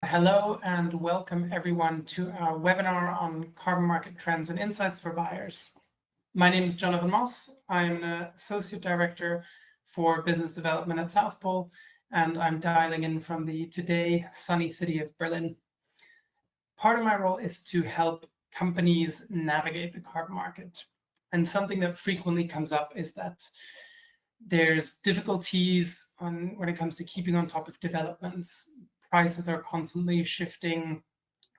Hello and welcome everyone to our webinar on carbon market trends and insights for buyers. My name is Jonathan Moss. I'm an Associate Director for Business Development at South Pole, and I'm dialing in from the today sunny city of Berlin. Part of my role is to help companies navigate the carbon market. And something that frequently comes up is that there's difficulties when it comes to keeping on top of developments. Prices are constantly shifting,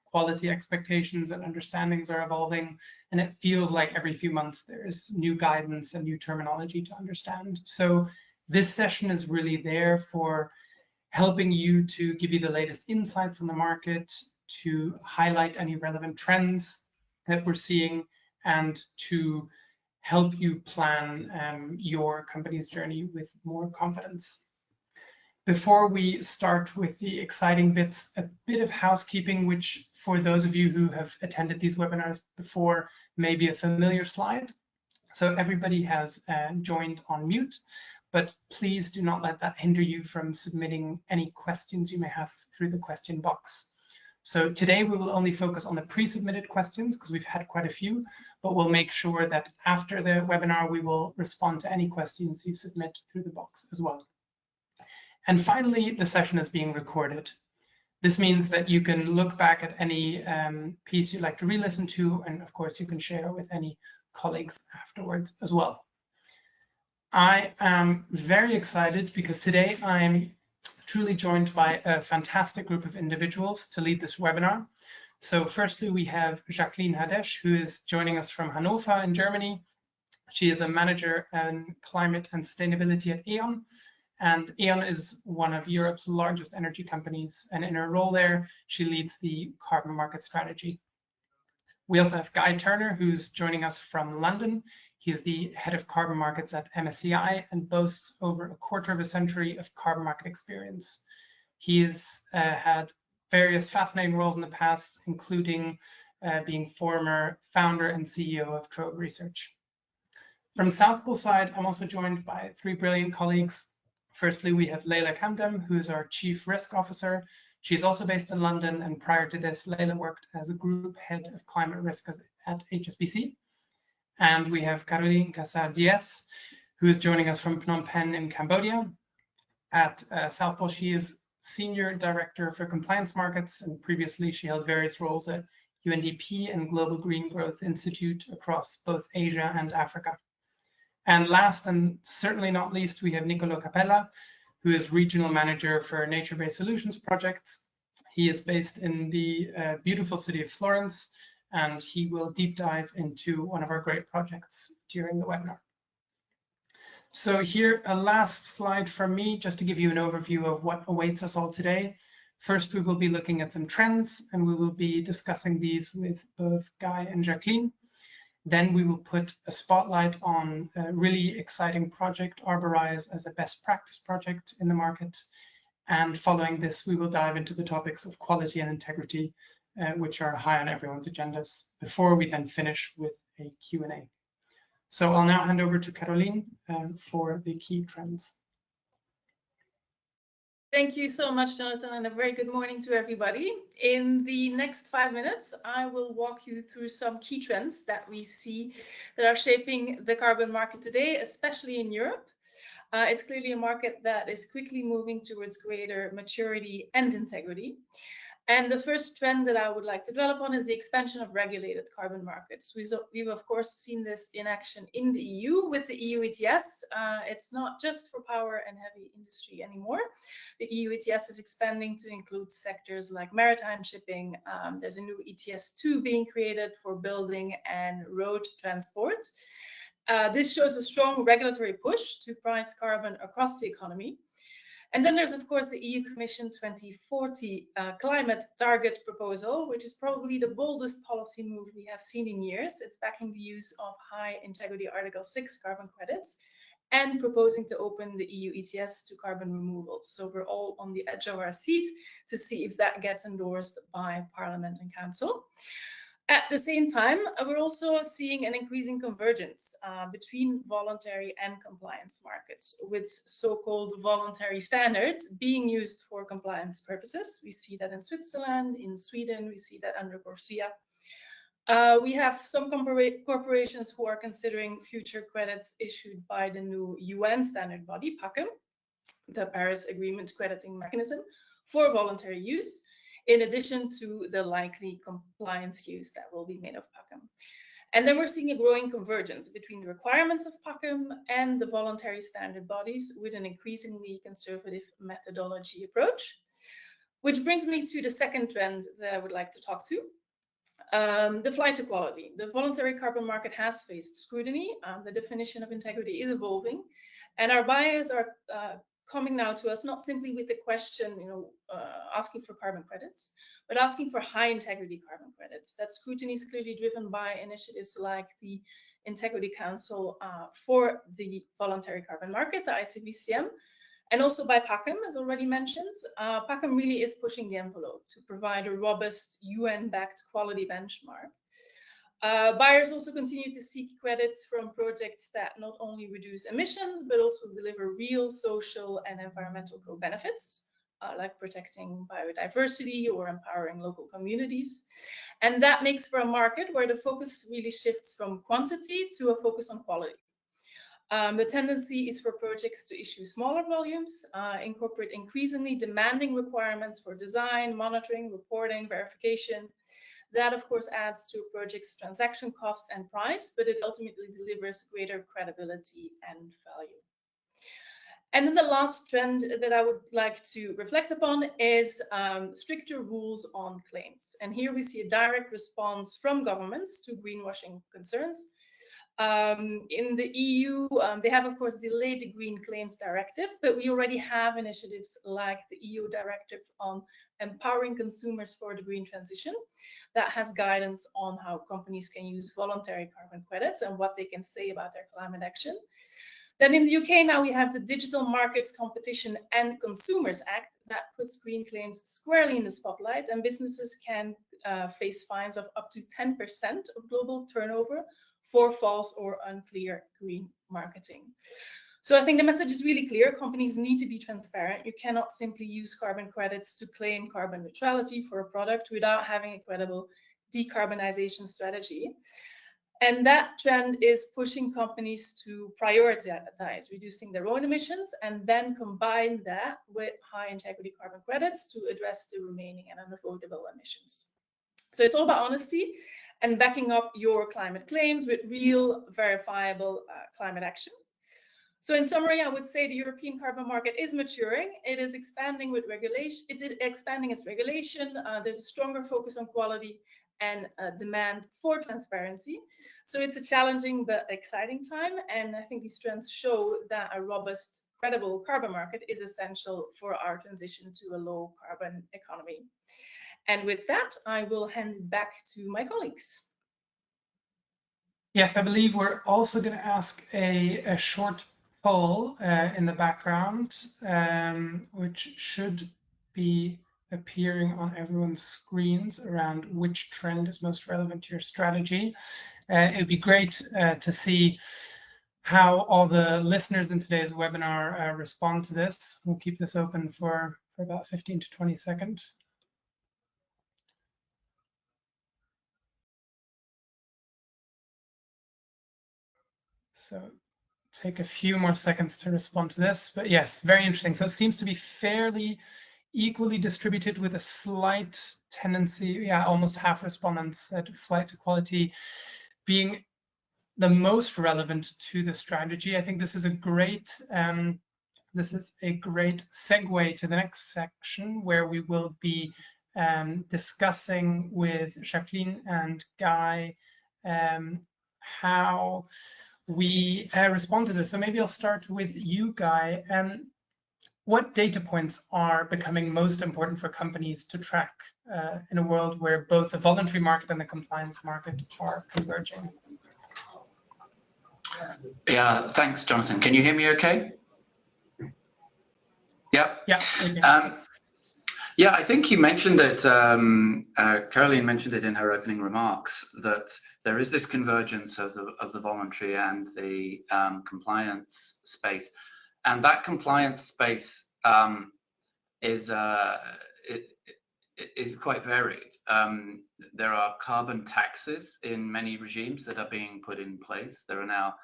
quality expectations and understandings are evolving, and it feels like every few months there's new guidance and new terminology to understand. So this session is really there for helping you to give you the latest insights on the market, to highlight any relevant trends that we're seeing, and to help you plan your company's journey with more confidence. Before we start with the exciting bits, a bit of housekeeping, which for those of you who have attended these webinars before may be a familiar slide. So everybody has joined on mute, but please do not let that hinder you from submitting any questions you may have through the question box. So today we will only focus on the pre-submitted questions because we've had quite a few, but we'll make sure that after the webinar we will respond to any questions you submit through the box as well. And finally, the session is being recorded. This means that you can look back at any piece you'd like to re-listen to, and of course you can share with any colleagues afterwards as well. I am very excited because today I'm truly joined by a fantastic group of individuals to lead this webinar. So firstly, we have Jacqueline Hadesh, who is joining us from Hannover in Germany. She is a manager in climate and sustainability at E.ON. And E.ON is one of Europe's largest energy companies. And in her role there, she leads the carbon market strategy. We also have Guy Turner, who's joining us from London. He's the head of carbon markets at MSCI and boasts over a quarter of a century of carbon market experience. He has had various fascinating roles in the past, including being former founder and CEO of Trove Research. From South Pole side, I'm also joined by three brilliant colleagues. Firstly, we have Leila Kamdem, who is our Chief Risk Officer. She's also based in London, and prior to this, Leila worked as a group head of climate risk at HSBC. And we have Caroline Cassar-Diaz, who is joining us from Phnom Penh in Cambodia. At South Pole, she is Senior Director for Compliance Markets, and previously she held various roles at UNDP and Global Green Growth Institute across both Asia and Africa. And last and certainly not least, we have Nicolo Capella, who is Regional Manager for Nature-Based Solutions Projects. He is based in the beautiful city of Florence, and he will deep dive into one of our great projects during the webinar. So here, a last slide from me, just to give you an overview of what awaits us all today. First, we will be looking at some trends, and we will be discussing these with both Guy and Jacqueline. Then we will put a spotlight on a really exciting project, ArboRise, as a best practice project in the market. And following this, we will dive into the topics of quality and integrity, which are high on everyone's agendas, before we then finish with a Q&A. So I'll now hand over to Caroline for the key trends. Thank you so much, Jonathan, and a very good morning to everybody. In the next 5 minutes, I will walk you through some key trends that we see that are shaping the carbon market today, especially in Europe. It's clearly a market that is quickly moving towards greater maturity and integrity. And the first trend that I would like to develop on is the expansion of regulated carbon markets. We've of course seen this in action in the EU with the EU ETS. It's not just for power and heavy industry anymore. The EU ETS is expanding to include sectors like maritime shipping. There's a new ETS2 being created for building and road transport. This shows a strong regulatory push to price carbon across the economy. And then there's, of course, the EU Commission 2040 climate target proposal, which is probably the boldest policy move we have seen in years. It's backing the use of high integrity Article 6 carbon credits and proposing to open the EU ETS to carbon removals. So we're all on the edge of our seat to see if that gets endorsed by Parliament and Council. At the same time, we're also seeing an increasing convergence between voluntary and compliance markets, with so-called voluntary standards being used for compliance purposes. We see that in Switzerland, in Sweden, we see that under Corsia. We have some corporations who are considering future credits issued by the new UN standard body, PACM, the Paris Agreement crediting mechanism, for voluntary use, in addition to the likely compliance use that will be made of PACM. And then we're seeing a growing convergence between the requirements of PACM and the voluntary standard bodies, with an increasingly conservative methodology approach. Which brings me to the second trend that I would like to talk to. The flight to quality. The voluntary carbon market has faced scrutiny. The definition of integrity is evolving, and our buyers are coming now to us not simply with the question, asking for carbon credits, but asking for high integrity carbon credits. That scrutiny is clearly driven by initiatives like the Integrity Council for the Voluntary Carbon Market, the ICVCM, and also by PACM, as already mentioned. PACM really is pushing the envelope to provide a robust UN-backed quality benchmark. Buyers also continue to seek credits from projects that not only reduce emissions, but also deliver real social and environmental co-benefits, like protecting biodiversity or empowering local communities. And that makes for a market where the focus really shifts from quantity to a focus on quality. The tendency is for projects to issue smaller volumes, incorporate increasingly demanding requirements for design, monitoring, reporting, verification. That, of course, adds to a project's transaction cost and price, but it ultimately delivers greater credibility and value. And then the last trend that I would like to reflect upon is stricter rules on claims. And here we see a direct response from governments to greenwashing concerns. In the EU, they have, of course, delayed the Green Claims Directive, but we already have initiatives like the EU Directive on Empowering Consumers for the Green Transition that has guidance on how companies can use voluntary carbon credits and what they can say about their climate action. Then in the UK now we have the Digital Markets Competition and Consumers Act that puts green claims squarely in the spotlight, and businesses can face fines of up to 10% of global turnover for false or unclear green marketing. So I think the message is really clear. Companies need to be transparent. You cannot simply use carbon credits to claim carbon neutrality for a product without having a credible decarbonization strategy. And that trend is pushing companies to prioritize reducing their own emissions and then combine that with high integrity carbon credits to address the remaining and unavoidable emissions. So it's all about honesty and backing up your climate claims with real verifiable climate action. So in summary, I would say the European carbon market is maturing. It is expanding with regulation. It is expanding its regulation. There's a stronger focus on quality and demand for transparency. So it's a challenging but exciting time. And I think these trends show that a robust, credible carbon market is essential for our transition to a low carbon economy. And with that, I will hand it back to my colleagues. Yes, I believe we're also going to ask a short poll in the background, which should be appearing on everyone's screens around which trend is most relevant to your strategy. It would be great to see how all the listeners in today's webinar respond to this. We'll keep this open for about 15 to 20 seconds. So take a few more seconds to respond to this, but yes, very interesting. So it seems to be fairly equally distributed with a slight tendency, almost half respondents said flight to quality being the most relevant to the strategy. I think this is a great segue to the next section, where we will be discussing with Jacqueline and Guy how we respond to this. So maybe I'll start with you, Guy. What data points are becoming most important for companies to track in a world where both the voluntary market and the compliance market are converging? Yeah, thanks, Jonathan. Can you hear me okay? Yep. Yeah. Yeah, I think you mentioned it, Caroline mentioned it in her opening remarks, that there is this convergence of the voluntary and the compliance space. And that compliance space is quite varied. There are carbon taxes in many regimes that are being put in place. There are now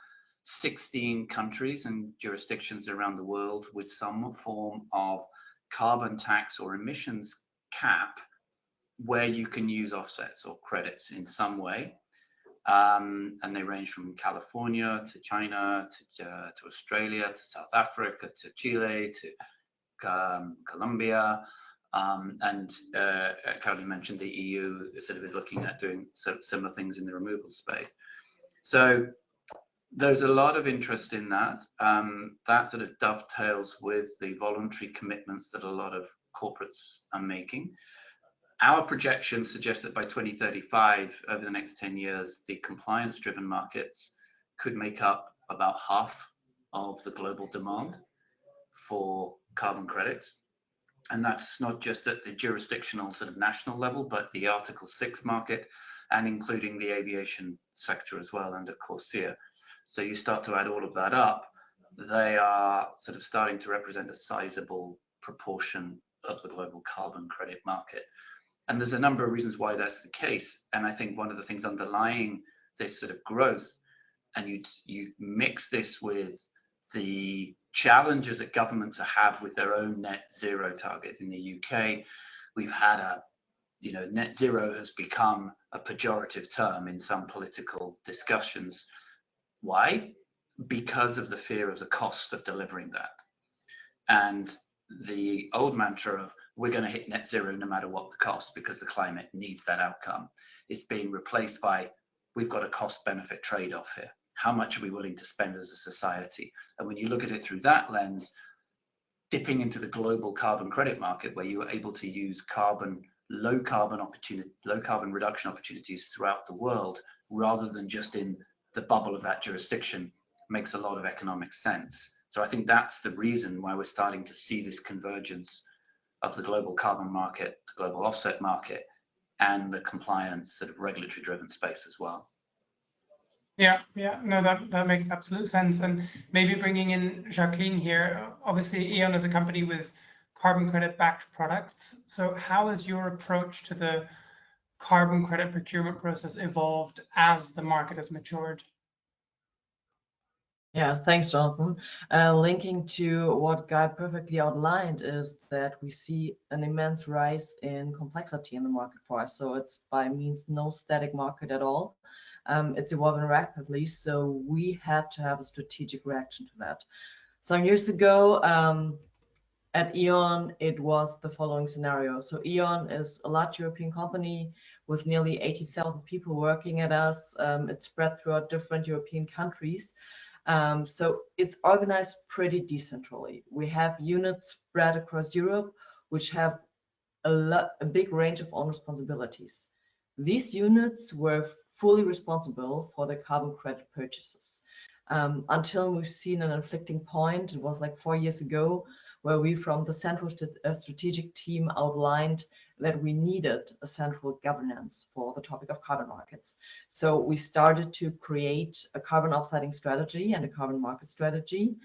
16 countries and jurisdictions around the world with some form of carbon tax or emissions cap where you can use offsets or credits in some way. And they range from California to China to Australia to South Africa to Chile to Colombia. And Caroline mentioned the EU sort of is looking at doing similar things in the removal space. So there's a lot of interest in that. That sort of dovetails with the voluntary commitments that a lot of corporates are making. Our projections suggest that by 2035, over the next 10 years, the compliance-driven markets could make up about half of the global demand for carbon credits. And that's not just at the jurisdictional sort of national level, but the Article 6 market, and including the aviation sector as well, and of course CORSIA. So you start to add all of that up, they are sort of starting to represent a sizable proportion of the global carbon credit market. And there's a number of reasons why that's the case. And I think one of the things underlying this sort of growth, and you mix this with the challenges that governments have with their own net zero target. In the UK, we've had net zero has become a pejorative term in some political discussions. Why? Because of the fear of the cost of delivering that. And the old mantra of we're going to hit net zero no matter what the cost because the climate needs that outcome is being replaced by we've got a cost benefit trade-off here. How much are we willing to spend as a society? And when you look at it through that lens, dipping into the global carbon credit market where you are able to use low carbon reduction opportunities throughout the world rather than just in the bubble of that jurisdiction makes a lot of economic sense. So I think that's the reason why we're starting to see this convergence of the global carbon market, the global offset market, and the compliance sort of regulatory driven space as well. Yeah, no, that makes absolute sense. And maybe bringing in Jacqueline here, obviously E.ON is a company with carbon credit backed products. So how has your approach to the carbon credit procurement process evolved as the market has matured? Yeah, thanks, Jonathan. Linking to what Guy perfectly outlined is that we see an immense rise in complexity in the market for us. So it's by means no static market at all. It's evolving rapidly, so we had to have a strategic reaction to that. Some years ago, at E.ON, it was the following scenario. So E.ON is a large European company with nearly 80,000 people working at us. It's spread throughout different European countries. So it's organized pretty decentrally. We have units spread across Europe, which have a big range of own responsibilities. These units were fully responsible for the carbon credit purchases until we've seen an inflecting point. It was like 4 years ago, where we from the central strategic team outlined that we needed a central governance for the topic of carbon markets. So we started to create a carbon offsetting strategy and a carbon market strategy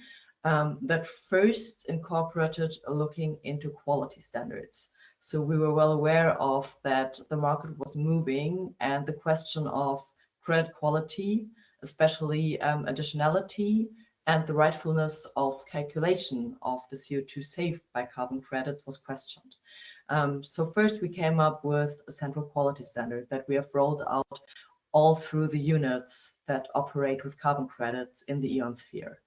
that first incorporated looking into quality standards. So we were well aware of that the market was moving, and the question of credit quality, especially additionality, and the rightfulness of calculation of the CO2 saved by carbon credits was questioned. So first we came up with a central quality standard that we have rolled out all through the units that operate with carbon credits in the E.ON sphere.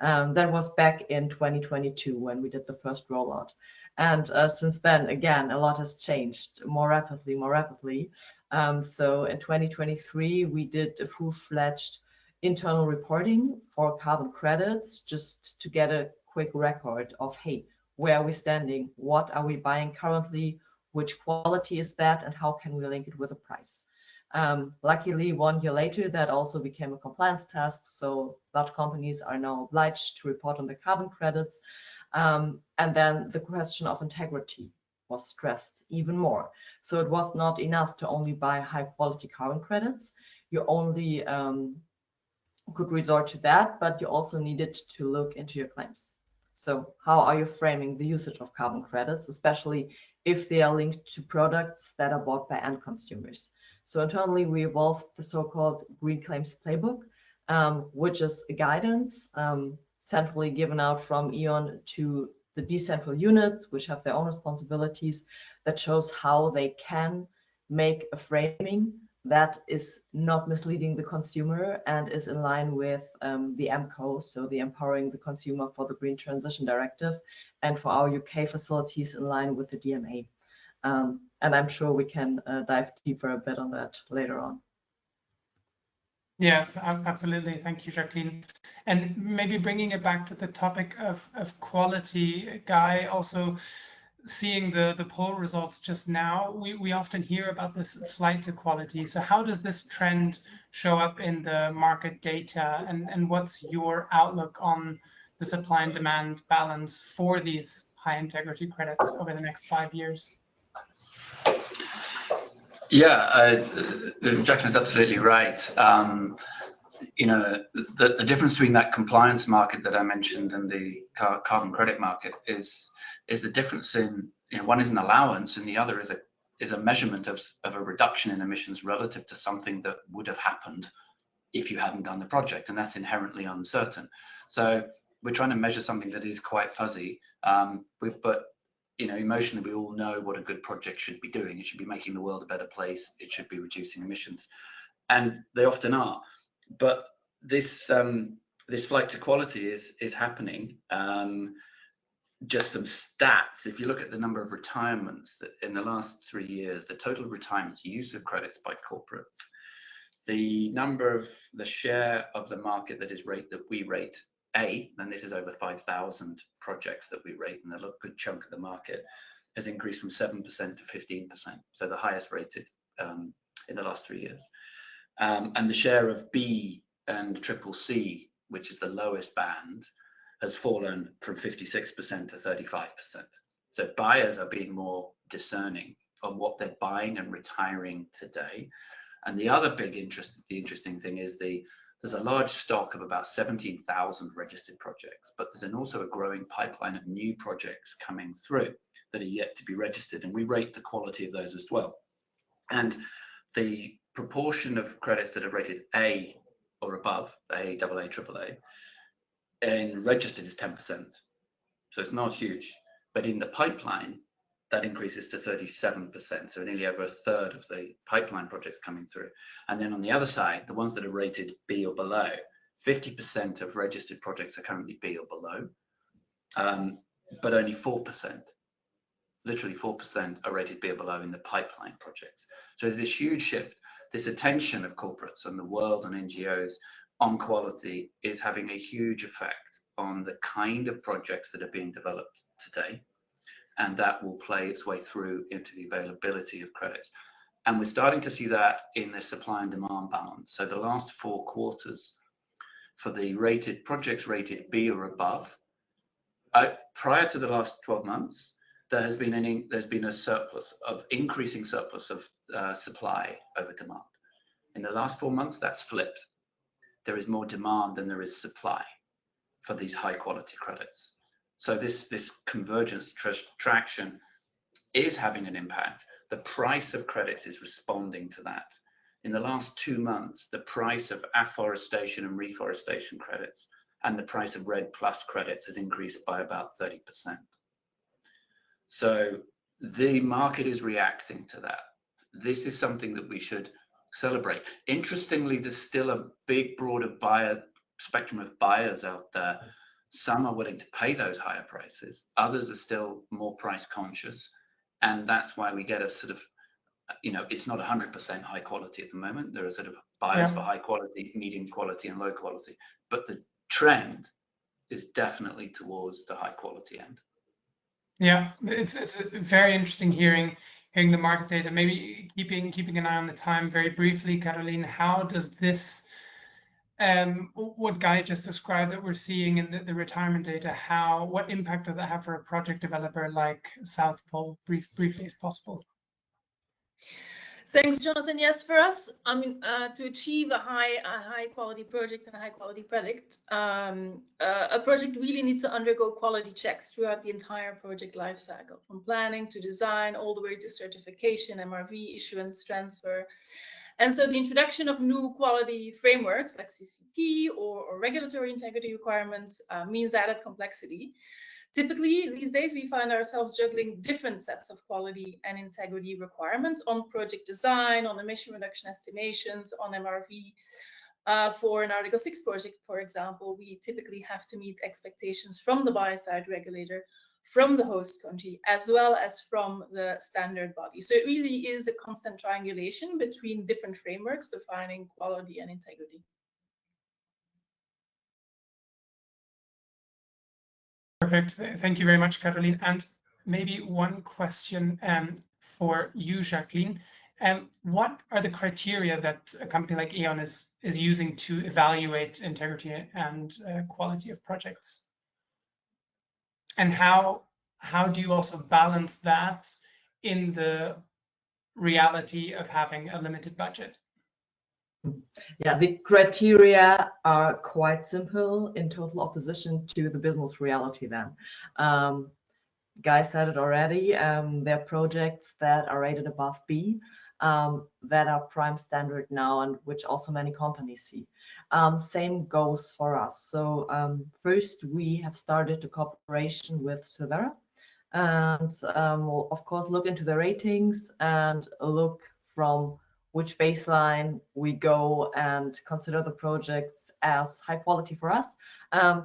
That was back in 2022 when we did the first rollout. And since then, again, a lot has changed more rapidly. So in 2023, we did a full-fledged internal reporting for carbon credits just to get a quick record of, hey, where are we standing? What are we buying currently? Which quality is that? And how can we link it with a price? Luckily, 1 year later, that also became a compliance task. So large companies are now obliged to report on the carbon credits. And then the question of integrity. was stressed even more. So it was not enough to only buy high quality carbon credits. You only could resort to that, but you also needed to look into your claims. So how are you framing the usage of carbon credits, especially if they are linked to products that are bought by end consumers? So internally, we evolved the so-called Green Claims Playbook, which is a guidance centrally given out from E.ON to the decentral units, which have their own responsibilities, that shows how they can make a framing that is not misleading the consumer and is in line with the EMCO, so the Empowering the Consumer for the Green Transition Directive, and for our UK facilities in line with the DMA. And I'm sure we can dive deeper a bit on that later on. Yes, absolutely. Thank you, Jacqueline. And maybe bringing it back to the topic of quality, Guy, also seeing the poll results just now, we often hear about this flight to quality. So how does this trend show up in the market data, and what's your outlook on the supply and demand balance for these high integrity credits over the next 5 years? Yeah, Jacqueline's absolutely right. You know, the difference between that compliance market that I mentioned and the carbon credit market is the difference in, you know, one is an allowance and the other is a measurement of a reduction in emissions relative to something that would have happened if you hadn't done the project, and that's inherently uncertain. So we're trying to measure something that is quite fuzzy, but you know, emotionally, we all know what a good project should be doing. It should be making the world a better place. It should be reducing emissions, and they often are. But this this flight to quality is happening. Just some stats. If you look at the number of retirements that in the last 3 years, the total retirements use of credits by corporates, the share of the market that we rate A, and this is over 5,000 projects that we rate, and a good chunk of the market has increased from 7% to 15%, so the highest rated in the last 3 years. And the share of B and triple C, which is the lowest band, has fallen from 56% to 35%. So buyers are being more discerning on what they're buying and retiring today. And the other the interesting thing is there's a large stock of about 17,000 registered projects, but there's also a growing pipeline of new projects coming through that are yet to be registered, and we rate the quality of those as well. And the proportion of credits that are rated A or above, A, AA, AAA, and registered is 10%. So it's not huge, but in the pipeline, that increases to 37%, so nearly over a third of the pipeline projects coming through. And then on the other side, the ones that are rated B or below, 50% of registered projects are currently B or below, but only 4%, literally 4% are rated B or below in the pipeline projects. So there's this huge shift. This attention of corporates and the world and NGOs on quality is having a huge effect on the kind of projects that are being developed today. And that will play its way through into the availability of credits. And we're starting to see that in the supply and demand balance. So the last 4 quarters for the projects rated B or above, prior to the last 12 months, there's been a increasing surplus of supply over demand. In the last 4 months, that's flipped. There is more demand than there is supply for these high quality credits. So this convergence traction is having an impact. The price of credits is responding to that. In the last 2 months, the price of afforestation and reforestation credits and the price of REDD+ credits has increased by about 30%. So the market is reacting to that. This is something that we should celebrate. Interestingly, there's still a big, broader spectrum of buyers out there. Some are willing to pay those higher prices. Others are still more price conscious. And that's why we get a sort of, you know, it's not 100% high quality at the moment. There are sort of buyers for high quality, medium quality, and low quality. But the trend is definitely towards the high quality end. Yeah, it's very interesting hearing the market data. Maybe keeping an eye on the time very briefly, Caroline, how does this what Guy just described that we're seeing in the retirement data, what impact does that have for a project developer like South Pole? Briefly, if possible. Thanks, Jonathan. Yes, for us, I mean, to achieve a high quality project and a high quality product, a project really needs to undergo quality checks throughout the entire project lifecycle, from planning to design, all the way to certification, MRV, issuance, transfer. And so the introduction of new quality frameworks like CCP or regulatory integrity requirements means added complexity. Typically, these days, we find ourselves juggling different sets of quality and integrity requirements on project design, on emission reduction estimations, on MRV. For an Article 6 project, for example, we typically have to meet expectations from the buy-side regulator, from the host country, as well as from the standard body. So it really is a constant triangulation between different frameworks defining quality and integrity. Perfect. Thank you very much, Caroline. And maybe one question for you, Jacqueline. What are the criteria that a company like E.ON is using to evaluate integrity and quality of projects? And how do you also balance that in the reality of having a limited budget? Yeah, the criteria are quite simple, in total opposition to the business reality then. Guy said it already, there are projects that are rated above B, that are prime standard now, and which also many companies see. Same goes for us. So first, we have started a cooperation with Silvera, and we'll of course look into the ratings and look from which baseline we go and consider the projects as high quality for us.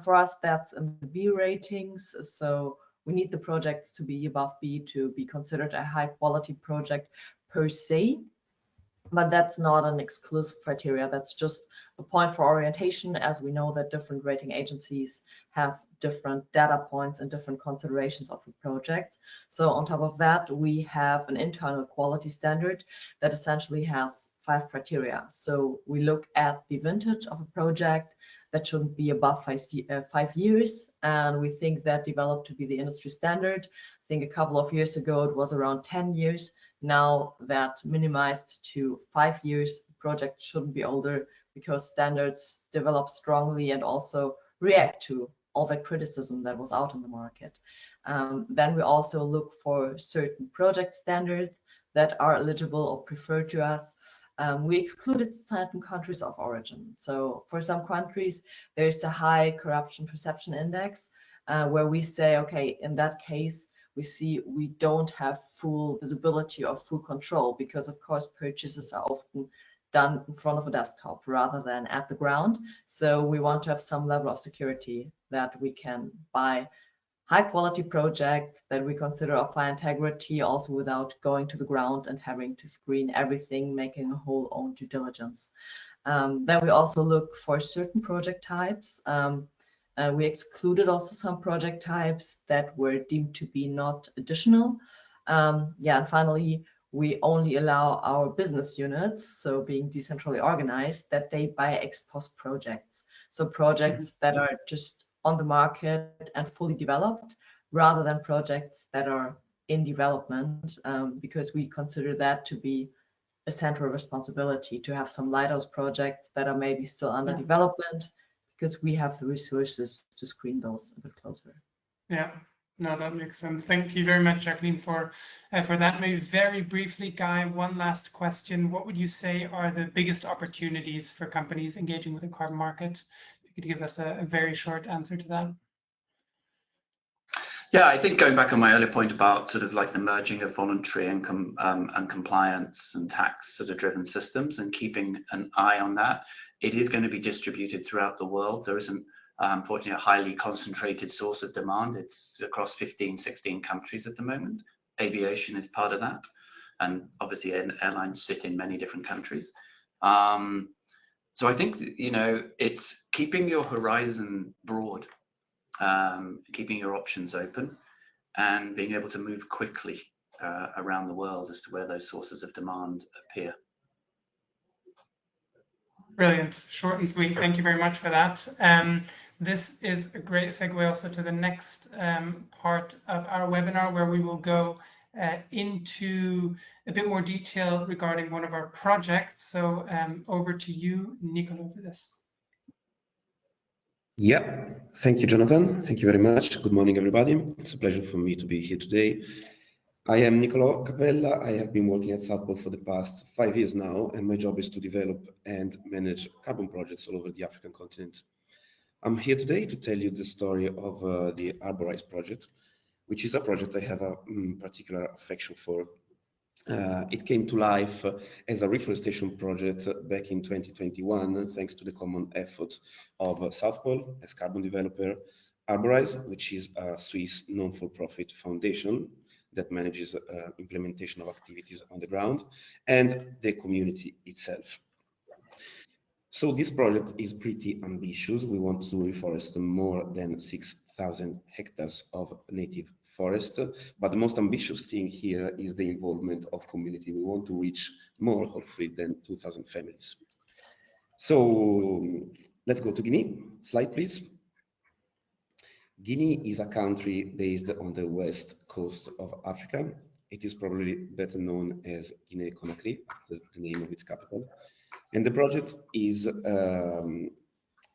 For us, that's in the B ratings. So we need the projects to be above B to be considered a high quality project per se. But that's not an exclusive criteria. That's just a point for orientation, as we know that different rating agencies have different data points and different considerations of the project. So on top of that, we have an internal quality standard that essentially has 5 criteria. So we look at the vintage of a project that shouldn't be above 5 years, and we think that developed to be the industry standard. I think a couple of years ago it was around 10 years. Now that minimized to 5 years. Project shouldn't be older because standards develop strongly and also react to all the criticism that was out in the market. Then we also look for certain project standards that are eligible or preferred to us. We excluded certain countries of origin. So for some countries, there's a high corruption perception index where we say, okay, in that case, we see we don't have full visibility or full control because, of course, purchases are often done in front of a desktop rather than at the ground. So we want to have some level of security that we can buy high quality projects that we consider of high integrity, also without going to the ground and having to screen everything, making a whole own due diligence. Then we also look for certain project types. We excluded also some project types that were deemed to be not additional. And finally, we only allow our business units, so being decentrally organized, that they buy ex post projects. So projects that are just on the market and fully developed, rather than projects that are in development, because we consider that to be a central responsibility to have some lighthouse projects that are maybe still under development, because we have the resources to screen those a bit closer. Yeah, no, that makes sense. Thank you very much, Jacqueline, for that. Maybe very briefly, Guy, one last question. What would you say are the biggest opportunities for companies engaging with the carbon market? If you could give us a very short answer to that. Yeah, I think going back on my earlier point about sort of like the merging of voluntary and compliance and tax sort of driven systems and keeping an eye on that, it is going to be distributed throughout the world. There isn't, unfortunately, a highly concentrated source of demand. It's across 15, 16 countries at the moment. Aviation is part of that. And obviously airlines sit in many different countries. So I think, you know, it's keeping your horizon broad, keeping your options open, and being able to move quickly around the world as to where those sources of demand appear. Brilliant, short and sweet. Thank you very much for that. This is a great segue also to the next part of our webinar, where we will go into a bit more detail regarding one of our projects. So over to you, Nicolo, for this. Yeah, thank you, Jonathan. Thank you very much. Good morning, everybody. It's a pleasure for me to be here today. I am Nicolo Capella. I have been working at South Pole for the past 5 years now, and my job is to develop and manage carbon projects all over the African continent. I'm here today to tell you the story of the ArboRise project, which is a project I have a particular affection for. It came to life as a reforestation project back in 2021, thanks to the common effort of South Pole as carbon developer, ArboRise, which is a Swiss non-for-profit foundation that manages implementation of activities on the ground, and the community itself. So this project is pretty ambitious. We want to reforest more than 6,000 hectares of native forest, but the most ambitious thing here is the involvement of community. We want to reach more, hopefully, than 2,000 families. So let's go to Guinea. Slide, please. Guinea is a country based on the west coast of Africa. It is probably better known as Guinea-Conakry, the name of its capital. And the project is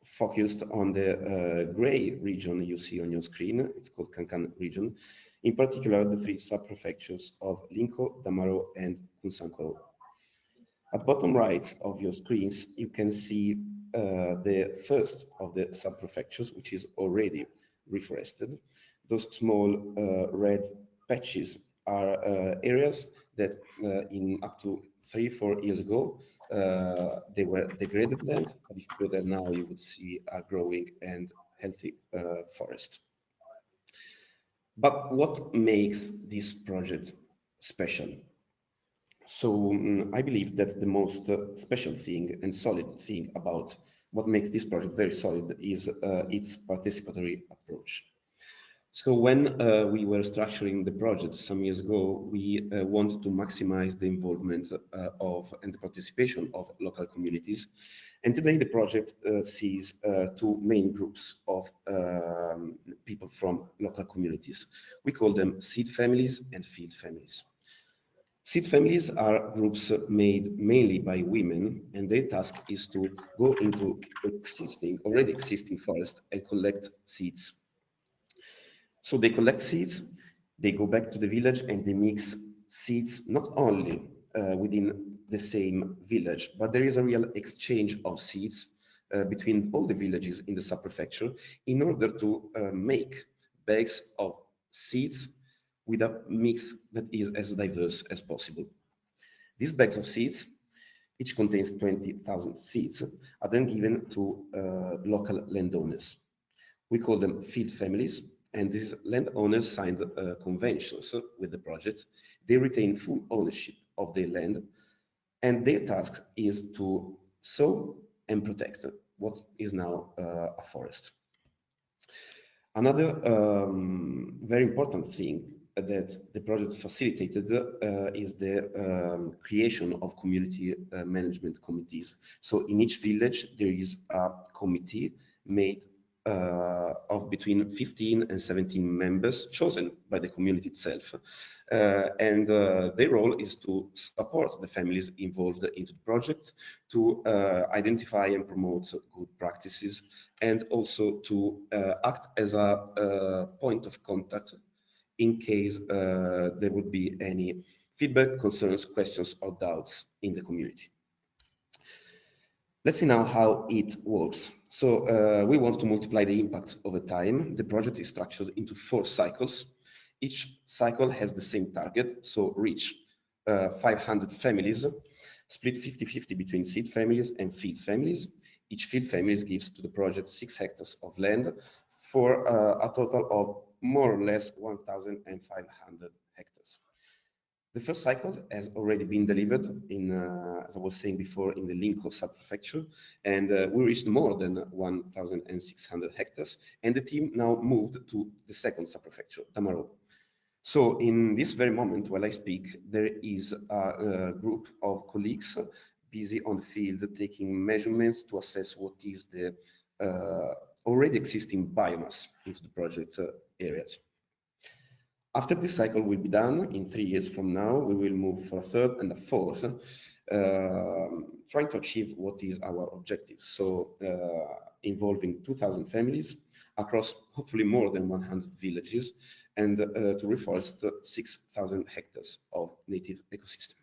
focused on the gray region you see on your screen. It's called Kankan region. In particular, the 3 sub-prefectures of Linko, Damaro, and Kunsankoro. At bottom right of your screens, you can see the first of the sub-prefectures, which is already reforested. Those small red patches are areas that in up to 3-4 years ago, they were degraded land, but if you go there now, you would see a growing and healthy forest. But what makes this project special? So I believe that the most special thing and solid thing about what makes this project very solid is its participatory approach. So when we were structuring the project some years ago, we wanted to maximize the involvement of and the participation of local communities. And today the project sees 2 main groups of people from local communities. We call them seed families and field families. Seed families are groups made mainly by women, and their task is to go into already existing forest and collect seeds. So they collect seeds, they go back to the village, and they mix seeds not only within the same village, but there is a real exchange of seeds between all the villages in the sub-prefecture in order to make bags of seeds with a mix that is as diverse as possible. These bags of seeds, each contains 20,000 seeds, are then given to local landowners. We call them field families, and these landowners signed conventions with the project. They retain full ownership of their land, and their task is to sow and protect what is now a forest. Another very important thing that the project facilitated is the creation of community management committees. So in each village, there is a committee made of between 15 and 17 members chosen by the community itself. And their role is to support the families involved into the project, to identify and promote good practices, and also to act as a point of contact in case there would be any feedback, concerns, questions, or doubts in the community. Let's see now how it works. So we want to multiply the impact over time. The project is structured into 4 cycles. Each cycle has the same target, so reach 500 families, split 50-50 between seed families and field families. Each field family gives to the project 6 hectares of land for a total of more or less 1,500 hectares. The first cycle has already been delivered in, as I was saying before, in the Linko sub-prefecture, and we reached more than 1,600 hectares, and the team now moved to the second sub-prefecture, Damaro. So in this very moment, while I speak, there is a group of colleagues busy on the field taking measurements to assess what is the already existing biomass into the project areas. After this cycle will be done, in 3 years from now, we will move for a third and a fourth, trying to achieve what is our objective. So involving 2,000 families across hopefully more than 100 villages, and to reforest 6,000 hectares of native ecosystem.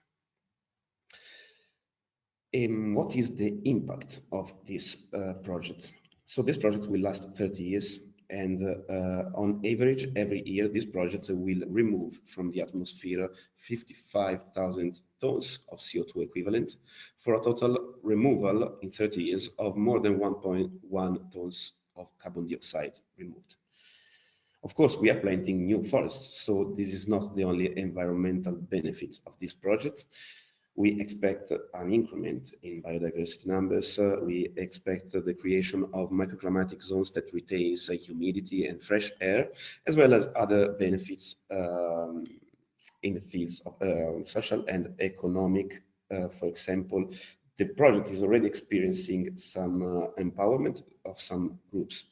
What is the impact of this project? So this project will last 30 years, and on average, every year, this project will remove from the atmosphere 55,000 tons of CO2 equivalent, for a total removal in 30 years of more than 1.1 tons of carbon dioxide removed. Of course, we are planting new forests, so this is not the only environmental benefit of this project. We expect an increment in biodiversity numbers. We expect the creation of microclimatic zones that retains humidity and fresh air, as well as other benefits in the fields of social and economic. For example, the project is already experiencing some empowerment of some groups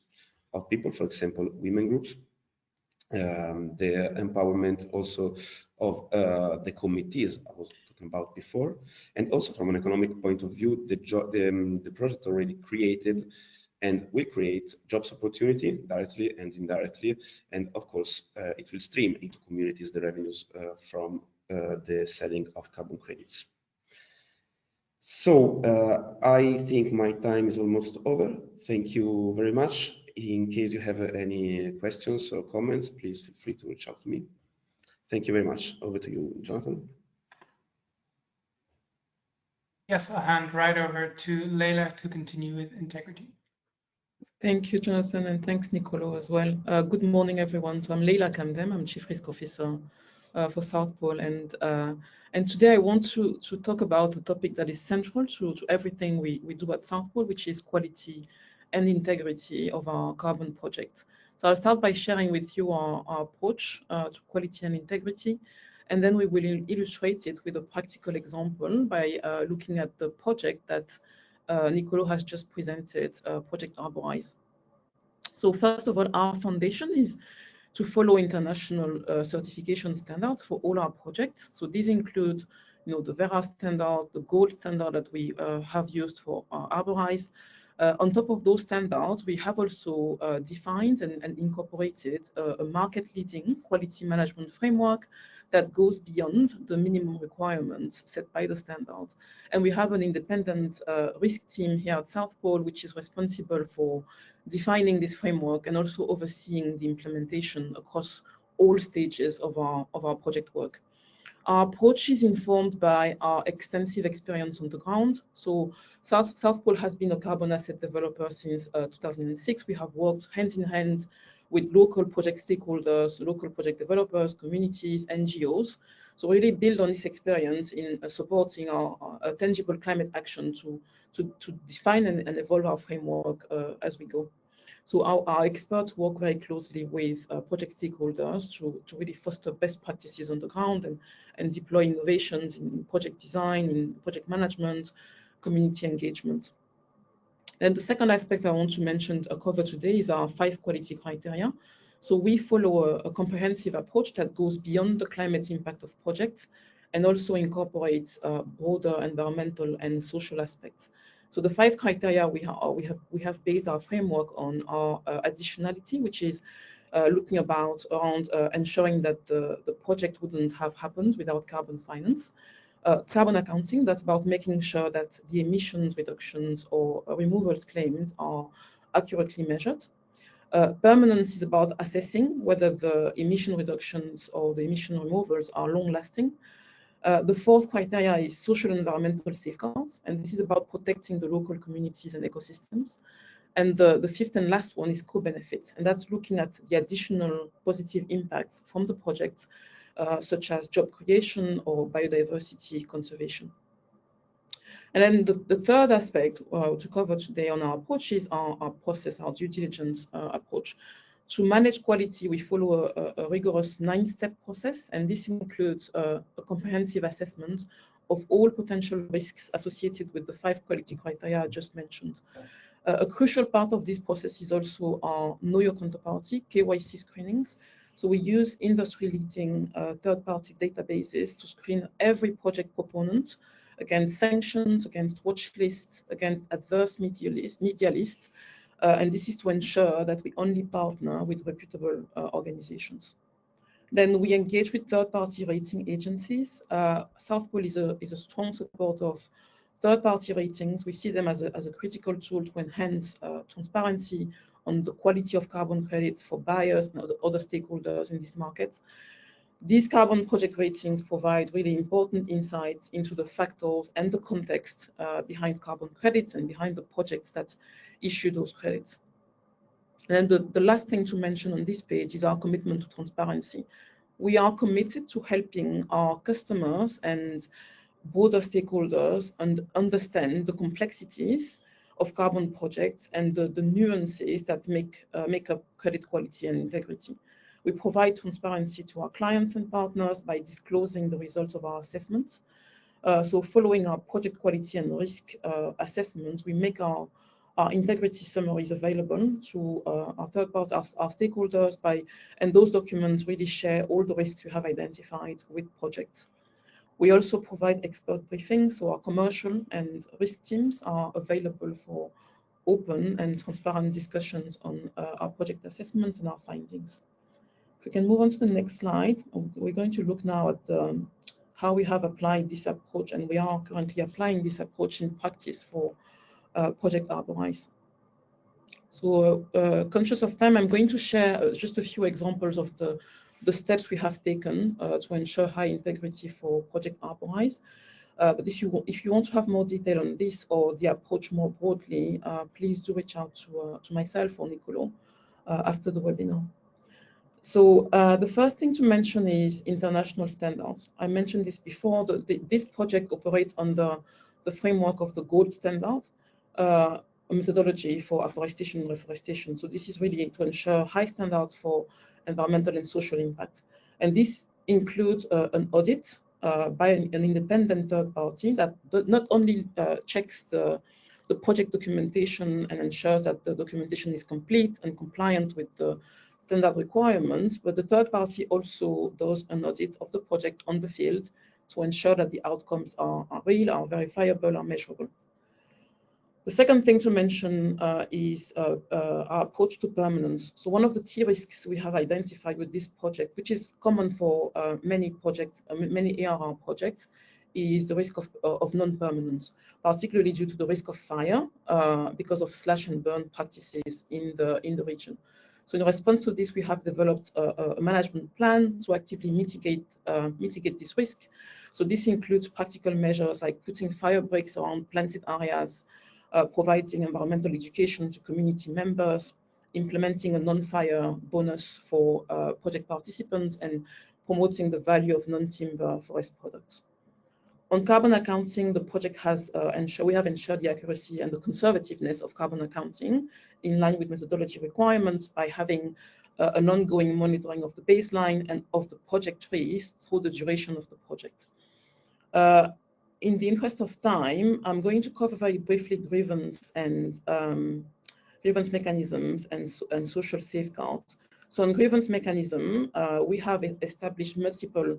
of people, for example, women groups. The empowerment also of the committees I was talking about before, and also from an economic point of view, the project already created and will create jobs opportunity directly and indirectly, and of course it will stream into communities the revenues from the selling of carbon credits. So I think my time is almost over. Thank you very much. In case you have any questions or comments, please feel free to reach out to me. Thank you very much. Over to you, Jonathan. Yes, I'll hand right over to Leila to continue with integrity. Thank you, Jonathan, and thanks, Nicolo, as well. Good morning, everyone. So I'm Leila Kamdem. I'm Chief Risk Officer for South Pole, and today I want to talk about a topic that is central to everything we do at South Pole, which is quality and integrity of our carbon project. So I'll start by sharing with you our approach to quality and integrity, and then we will illustrate it with a practical example by looking at the project that Nicolo has just presented, Project ArboRise. So first of all, our foundation is to follow international certification standards for all our projects. So these include, the Verra standard, the gold standard that we have used for ArboRise. On top of those standards, we have also defined and incorporated a market-leading quality management framework that goes beyond the minimum requirements set by the standards. And we have an independent risk team here at South Pole, which is responsible for defining this framework and also overseeing the implementation across all stages of our project work. Our approach is informed by our extensive experience on the ground. So South Pole has been a carbon asset developer since 2006. We have worked hand in hand with local project stakeholders, local project developers, communities, NGOs. So really build on this experience in supporting our tangible climate action to define and evolve our framework as we go. So our experts work very closely with project stakeholders to really foster best practices on the ground and deploy innovations in project design, in project management, community engagement. And the second aspect I want to mention, cover today, is our 5 quality criteria. So we follow a comprehensive approach that goes beyond the climate impact of projects and also incorporates broader environmental and social aspects. So the 5 criteria we have based our framework on our additionality, which is looking around ensuring that the project wouldn't have happened without carbon finance. Carbon accounting, that's about making sure that the emissions reductions or removals claimed are accurately measured. Permanence is about assessing whether the emission reductions or the emission removals are long-lasting. The 4th criteria is social and environmental safeguards, and this is about protecting the local communities and ecosystems. And the 5th and last one is co-benefit, and that's looking at the additional positive impacts from the project, such as job creation or biodiversity conservation. And then the 3rd aspect to cover today on our approach is our process, our due diligence approach. To manage quality, we follow a rigorous 9-step process, and this includes a comprehensive assessment of all potential risks associated with the 5 quality criteria I just mentioned. A crucial part of this process is also our Know Your Counterparty, KYC screenings. So we use industry-leading third-party databases to screen every project proponent against sanctions, against watch lists, against adverse media lists, and this is to ensure that we only partner with reputable organizations. Then we engage with third-party rating agencies. South Pole is a strong supporter of third-party ratings. We see them as a critical tool to enhance transparency on the quality of carbon credits for buyers and other stakeholders in this market. These carbon project ratings provide really important insights into the factors and the context behind carbon credits and behind the projects that issue those credits. And the last thing to mention on this page is our commitment to transparency. We are committed to helping our customers and broader stakeholders and understand the complexities of carbon projects and the nuances that make up credit quality and integrity. We provide transparency to our clients and partners by disclosing the results of our assessments. So following our project quality and risk assessments, we make our integrity summaries available to our third parties, our stakeholders, and those documents really share all the risks we have identified with projects. We also provide expert briefings, so our commercial and risk teams are available for open and transparent discussions on our project assessment and our findings. If we can move on to the next slide, we're going to look now at how we have applied this approach, and we are currently applying this approach in practice for Project ArboRise. So conscious of time, I'm going to share just a few examples of the steps we have taken to ensure high integrity for Project ArboRise. But if you want to have more detail on this or the approach more broadly, please do reach out to myself or Nicolo after the webinar. So the first thing to mention is international standards. I mentioned this before. This project operates under the framework of the gold standard methodology for afforestation and reforestation. So this is really to ensure high standards for environmental and social impact. And this includes an audit by an independent third party that not only checks the project documentation and ensures that the documentation is complete and compliant with the standard requirements, but the third party also does an audit of the project on the field to ensure that the outcomes are real, are verifiable, are measurable. The second thing to mention is our approach to permanence. So one of the key risks we have identified with this project, which is common for many projects, many ARR projects, is the risk of non-permanence, particularly due to the risk of fire because of slash and burn practices in the region. So in response to this, we have developed a management plan to actively mitigate this risk. So this includes practical measures like putting fire breaks around planted areas, providing environmental education to community members, implementing a non-fire bonus for project participants, and promoting the value of non-timber forest products. On carbon accounting, the project has we have ensured the accuracy and the conservativeness of carbon accounting in line with methodology requirements by having an ongoing monitoring of the baseline and of the project trees through the duration of the project. In the interest of time, I'm going to cover very briefly grievance and grievance mechanisms and social safeguards. So on grievance mechanism, we have established multiple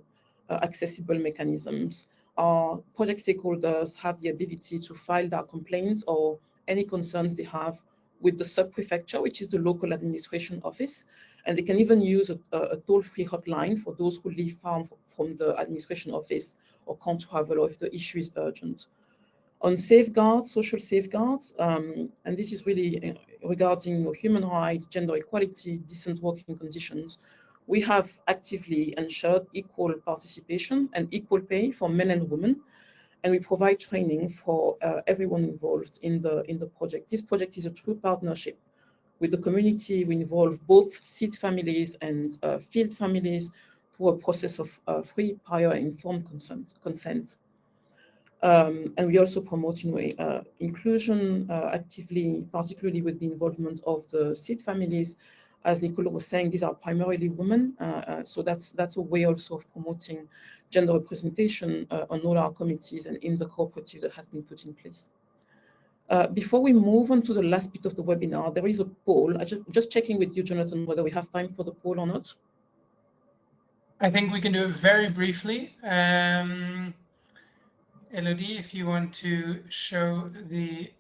accessible mechanisms. Our project stakeholders have the ability to file their complaints or any concerns they have with the sub-prefecture, which is the local administration office. And they can even use a toll-free hotline for those who live far from the administration office or can't travel, or if the issue is urgent. On safeguards, social safeguards, and this is really regarding human rights, gender equality, decent working conditions, we have actively ensured equal participation and equal pay for men and women, and we provide training for everyone involved in the project. This project is a true partnership with the community. We involve both seed families and field families through a process of free, prior, informed consent. And we also promote inclusion actively, particularly with the involvement of the seed families as Nicolo was saying, these are primarily women. So that's a way also of promoting gender representation on all our committees and in the cooperative that has been put in place. Before we move on to the last bit of the webinar, there is a poll. Just checking with you, Jonathan, whether we have time for the poll or not. I think we can do it very briefly. Elodie, if you want to show the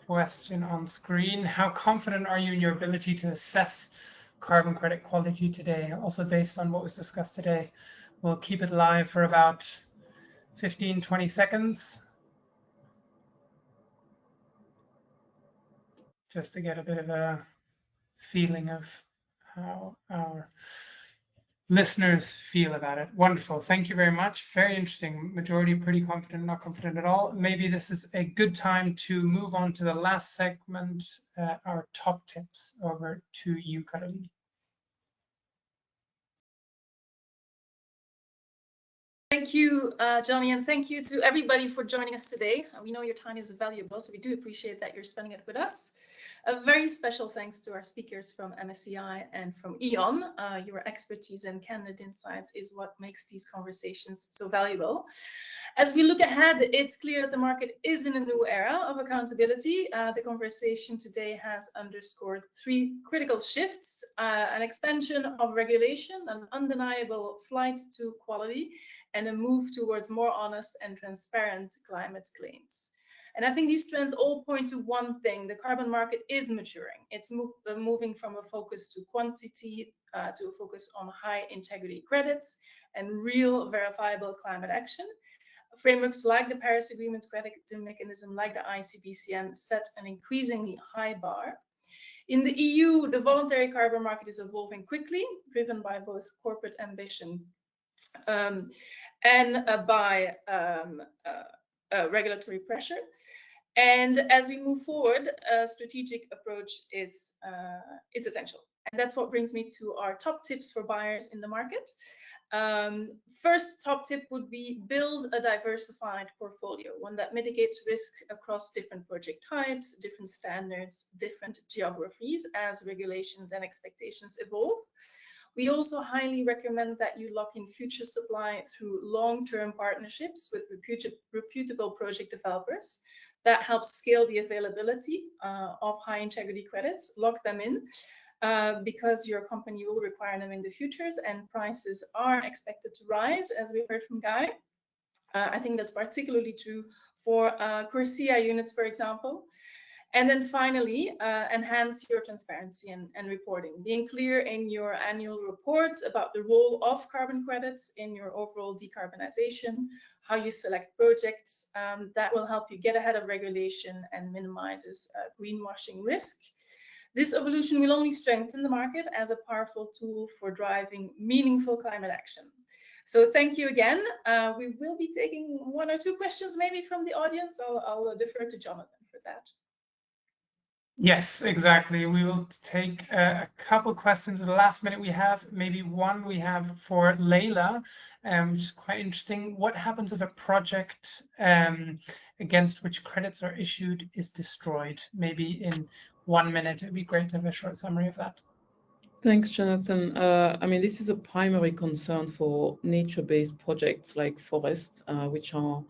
question on screen. How confident are you in your ability to assess carbon credit quality today? Also based on what was discussed today. We'll keep it live for about 15, 20 seconds. Just to get a bit of a feeling of how our listeners feel about it. Wonderful. Thank you very much. Very interesting. Majority pretty confident, not confident at all. Maybe this is a good time to move on to the last segment, our top tips. Over to you, Caroline. Thank you, Johnny, and thank you to everybody for joining us today. We know your time is valuable, so we do appreciate that you're spending it with us. A very special thanks to our speakers from MSCI and from E.ON. Your expertise and candid insights is what makes these conversations so valuable. As we look ahead, it's clear that the market is in a new era of accountability. The conversation today has underscored three critical shifts: an expansion of regulation, an undeniable flight to quality, and a move towards more honest and transparent climate claims. And I think these trends all point to one thing: the carbon market is maturing. It's moving from a focus to quantity to a focus on high integrity credits and real verifiable climate action. Frameworks like the Paris Agreement credit mechanism, like the ICBCM, set an increasingly high bar. In the EU, the voluntary carbon market is evolving quickly, driven by both corporate ambition and by regulatory pressure. And as we move forward, a strategic approach is essential. And that's what brings me to our top tips for buyers in the market. First top tip would be build a diversified portfolio, one that mitigates risk across different project types, different standards, different geographies as regulations and expectations evolve. We also highly recommend that you lock in future supply through long-term partnerships with reputable project developers. That helps scale the availability of high integrity credits. Lock them in because your company will require them in the futures, and prices are expected to rise, as we heard from Guy. I think that's particularly true for Corsia units, for example. And then finally, enhance your transparency and reporting. Being clear in your annual reports about the role of carbon credits in your overall decarbonization, how you select projects, that will help you get ahead of regulation and minimizes greenwashing risk. This evolution will only strengthen the market as a powerful tool for driving meaningful climate action. So thank you again. We will be taking one or two questions maybe from the audience. I'll defer to Jonathan for that. Yes, exactly. We will take a couple questions at the last minute. We have maybe one we have for Leila, which is quite interesting. What happens if a project against which credits are issued is destroyed? Maybe in 1 minute, it'd be great to have a short summary of that. Thanks, Jonathan. I mean, this is a primary concern for nature-based projects like forests, which are,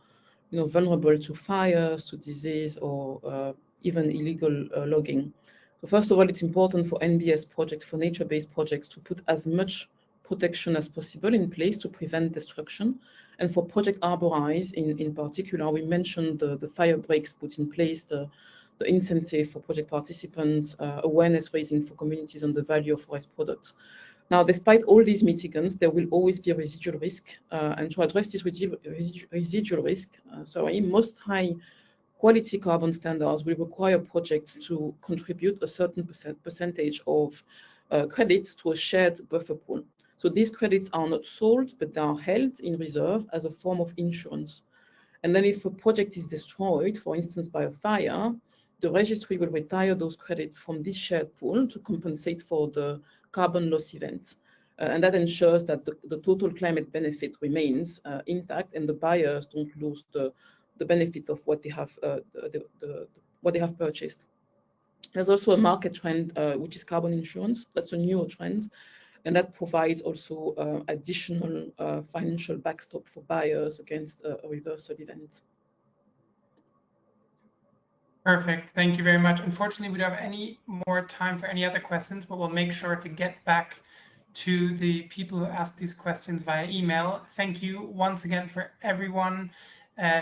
vulnerable to fires, to disease, or even illegal logging. So first of all, it's important for NBS projects, for nature-based projects, to put as much protection as possible in place to prevent destruction. And for Project ArboRise in particular, we mentioned the fire breaks put in place, the incentive for project participants, awareness raising for communities on the value of forest products. Now, despite all these mitigants, there will always be a residual risk. And to address this residual risk, most high quality carbon standards will require projects to contribute a certain percentage of credits to a shared buffer pool. So these credits are not sold, but they are held in reserve as a form of insurance. And then if a project is destroyed, for instance, by a fire, the registry will retire those credits from this shared pool to compensate for the carbon loss event. And that ensures that the total climate benefit remains intact and the buyers don't lose the benefit of what they have purchased. There's also a market trend, which is carbon insurance. That's a newer trend, and that provides also additional financial backstop for buyers against a reversal event. Perfect. Thank you very much. Unfortunately, we don't have any more time for any other questions, but we'll make sure to get back to the people who asked these questions via email. Thank you once again for everyone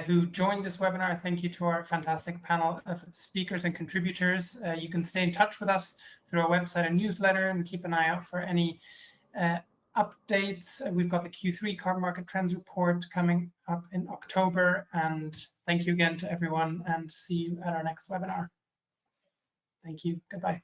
who joined this webinar. Thank you to our fantastic panel of speakers and contributors. You can stay in touch with us through our website and newsletter, and keep an eye out for any updates. We've got the Q3 carbon market trends report coming up in October. And thank you again to everyone, and see you at our next webinar. Thank you. Goodbye.